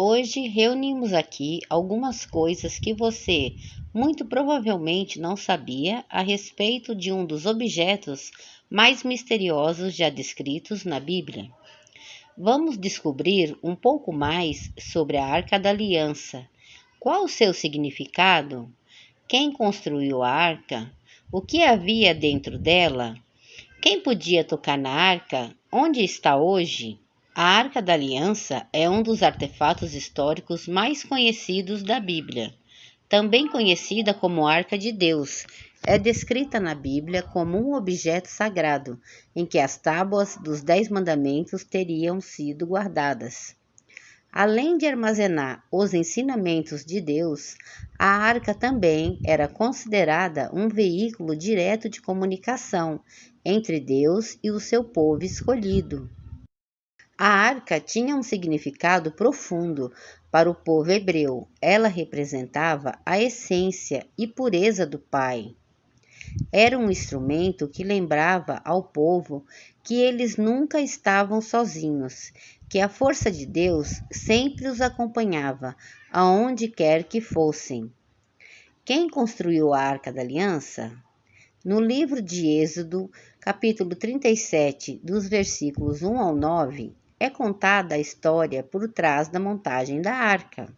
Hoje reunimos aqui algumas coisas que você muito provavelmente não sabia a respeito de um dos objetos mais misteriosos já descritos na Bíblia. Vamos descobrir um pouco mais sobre a Arca da Aliança. Qual o seu significado? Quem construiu a arca? O que havia dentro dela? Quem podia tocar na arca? Onde está hoje? A Arca da Aliança é um dos artefatos históricos mais conhecidos da Bíblia, também conhecida como Arca de Deus. É descrita na Bíblia como um objeto sagrado, em que as tábuas dos 10 mandamentos teriam sido guardadas. Além de armazenar os ensinamentos de Deus, a arca também era considerada um veículo direto de comunicação entre Deus e o seu povo escolhido. A arca tinha um significado profundo para o povo hebreu. Ela representava a essência e pureza do Pai. Era um instrumento que lembrava ao povo que eles nunca estavam sozinhos, que a força de Deus sempre os acompanhava, aonde quer que fossem. Quem construiu a Arca da Aliança? No livro de Êxodo, capítulo 37, dos versículos 1 ao 9, é contada a história por trás da montagem da arca.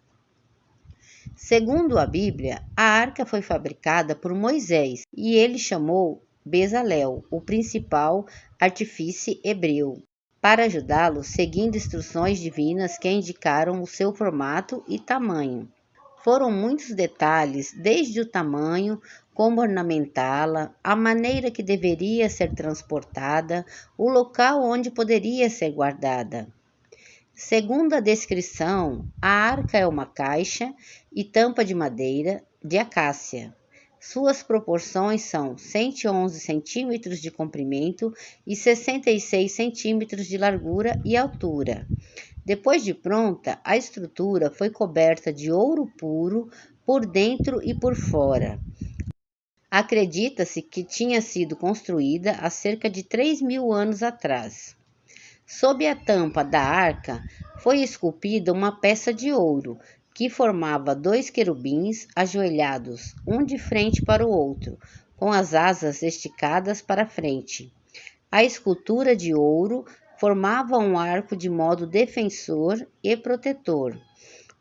Segundo a Bíblia, a arca foi fabricada por Moisés e ele chamou Bezalel, o principal artífice hebreu, para ajudá-lo, seguindo instruções divinas que indicaram o seu formato e tamanho. Foram muitos detalhes, desde o tamanho, como ornamentá-la, a maneira que deveria ser transportada, o local onde poderia ser guardada. Segundo a descrição, a arca é uma caixa e tampa de madeira de acácia. Suas proporções são 111 centímetros de comprimento e 66 centímetros de largura e altura. Depois de pronta, a estrutura foi coberta de ouro puro por dentro e por fora. Acredita-se que tinha sido construída há cerca de 3.000 anos atrás. Sob a tampa da arca foi esculpida uma peça de ouro, que formava 2 querubins ajoelhados, um de frente para o outro, com as asas esticadas para frente. A escultura de ouro formava um arco de modo defensor e protetor.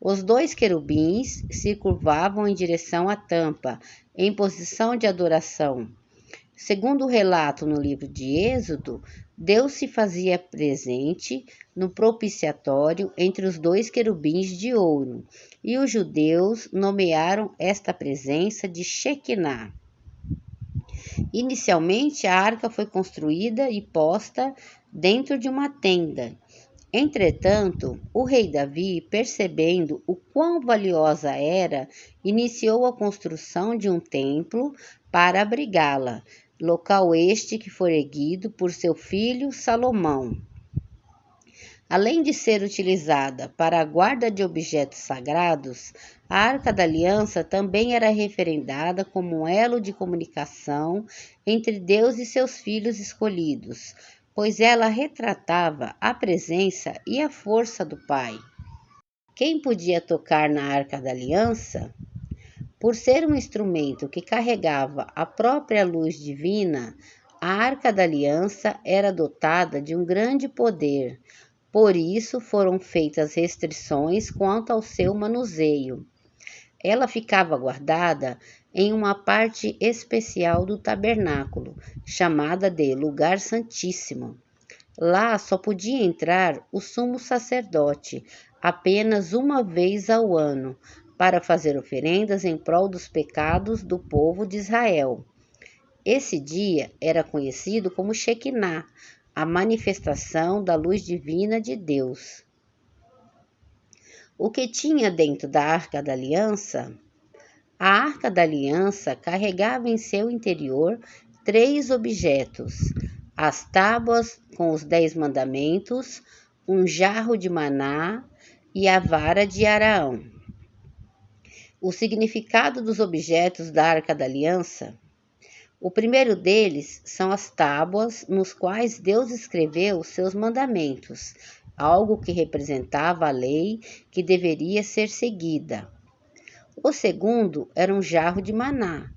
Os 2 querubins se curvavam em direção à tampa, em posição de adoração. Segundo o relato no livro de Êxodo, Deus se fazia presente no propiciatório entre os 2 querubins de ouro, e os judeus nomearam esta presença de Shekinah. Inicialmente, a arca foi construída e posta dentro de uma tenda. Entretanto, o rei Davi, percebendo o quão valiosa era, iniciou a construção de um templo para abrigá-la, local este que foi erguido por seu filho Salomão. Além de ser utilizada para a guarda de objetos sagrados, a Arca da Aliança também era referendada como um elo de comunicação entre Deus e seus filhos escolhidos, pois ela retratava a presença e a força do Pai. Quem podia tocar na Arca da Aliança? Por ser um instrumento que carregava a própria luz divina, a Arca da Aliança era dotada de um grande poder. Por isso foram feitas restrições quanto ao seu manuseio. Ela ficava guardada em uma parte especial do tabernáculo, chamada de Lugar Santíssimo. Lá só podia entrar o sumo sacerdote apenas uma vez ao ano, para fazer oferendas em prol dos pecados do povo de Israel. Esse dia era conhecido como Shekinah, a manifestação da luz divina de Deus. O que tinha dentro da Arca da Aliança? A Arca da Aliança carregava em seu interior 3 objetos: as tábuas com os 10 mandamentos, um jarro de maná e a vara de Araão. O significado dos objetos da Arca da Aliança. O primeiro deles são as tábuas nos quais Deus escreveu seus mandamentos, algo que representava a lei que deveria ser seguida. O segundo era um jarro de maná,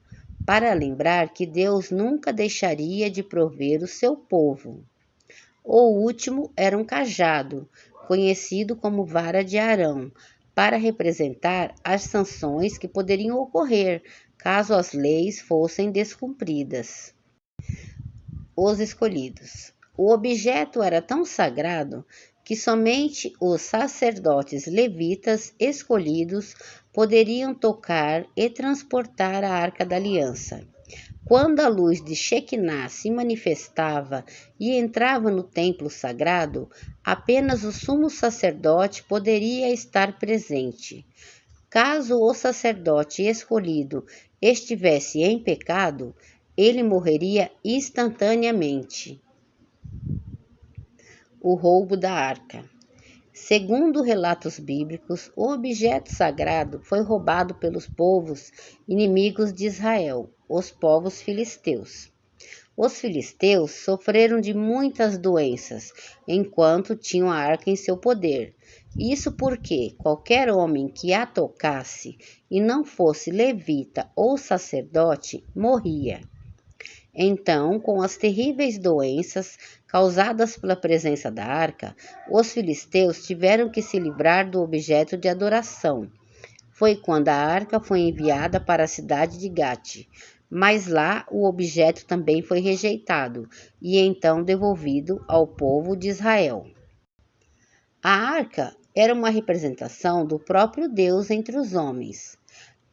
para lembrar que Deus nunca deixaria de prover o seu povo. O último era um cajado, conhecido como vara de Arão, para representar as sanções que poderiam ocorrer caso as leis fossem descumpridas. Os escolhidos. O objeto era tão sagrado que somente os sacerdotes levitas escolhidos poderiam tocar e transportar a Arca da Aliança. Quando a luz de Shekinah se manifestava e entrava no templo sagrado, apenas o sumo sacerdote poderia estar presente. Caso o sacerdote escolhido estivesse em pecado, ele morreria instantaneamente. O roubo da arca. Segundo relatos bíblicos, o objeto sagrado foi roubado pelos povos inimigos de Israel, os povos filisteus. Os filisteus sofreram de muitas doenças enquanto tinham a arca em seu poder. Isso porque qualquer homem que a tocasse e não fosse levita ou sacerdote morria. Então, com as terríveis doenças causadas pela presença da arca, os filisteus tiveram que se livrar do objeto de adoração. Foi quando a arca foi enviada para a cidade de Gate, mas lá o objeto também foi rejeitado e então devolvido ao povo de Israel. A arca era uma representação do próprio Deus entre os homens.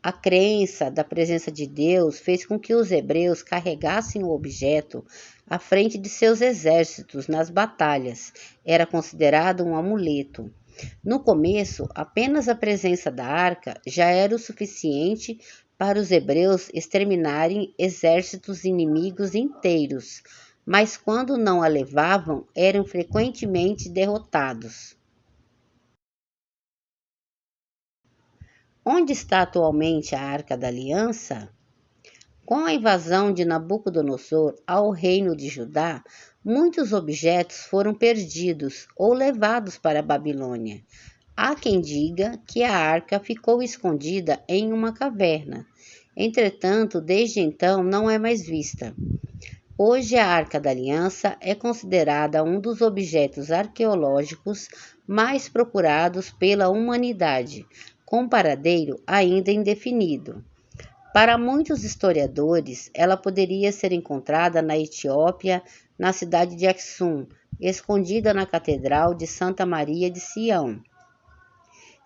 A crença da presença de Deus fez com que os hebreus carregassem o objeto à frente de seus exércitos nas batalhas. Era considerado um amuleto. No começo, apenas a presença da arca já era o suficiente para os hebreus exterminarem exércitos inimigos inteiros, mas quando não a levavam, eram frequentemente derrotados. Onde está atualmente a Arca da Aliança? Com a invasão de Nabucodonosor ao reino de Judá, muitos objetos foram perdidos ou levados para a Babilônia. Há quem diga que a arca ficou escondida em uma caverna. Entretanto, desde então não é mais vista. Hoje, a Arca da Aliança é considerada um dos objetos arqueológicos mais procurados pela humanidade, com paradeiro ainda indefinido. Para muitos historiadores, ela poderia ser encontrada na Etiópia, na cidade de Aksum, escondida na Catedral de Santa Maria de Sião.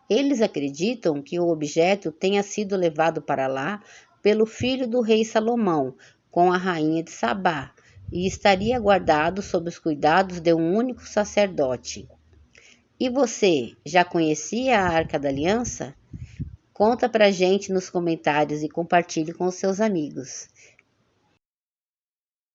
Eles acreditam que o objeto tenha sido levado para lá pelo filho do rei Salomão, com a rainha de Sabá, e estaria guardado sob os cuidados de um único sacerdote. E você, já conhecia a Arca da Aliança? Conta pra gente nos comentários e compartilhe com os seus amigos.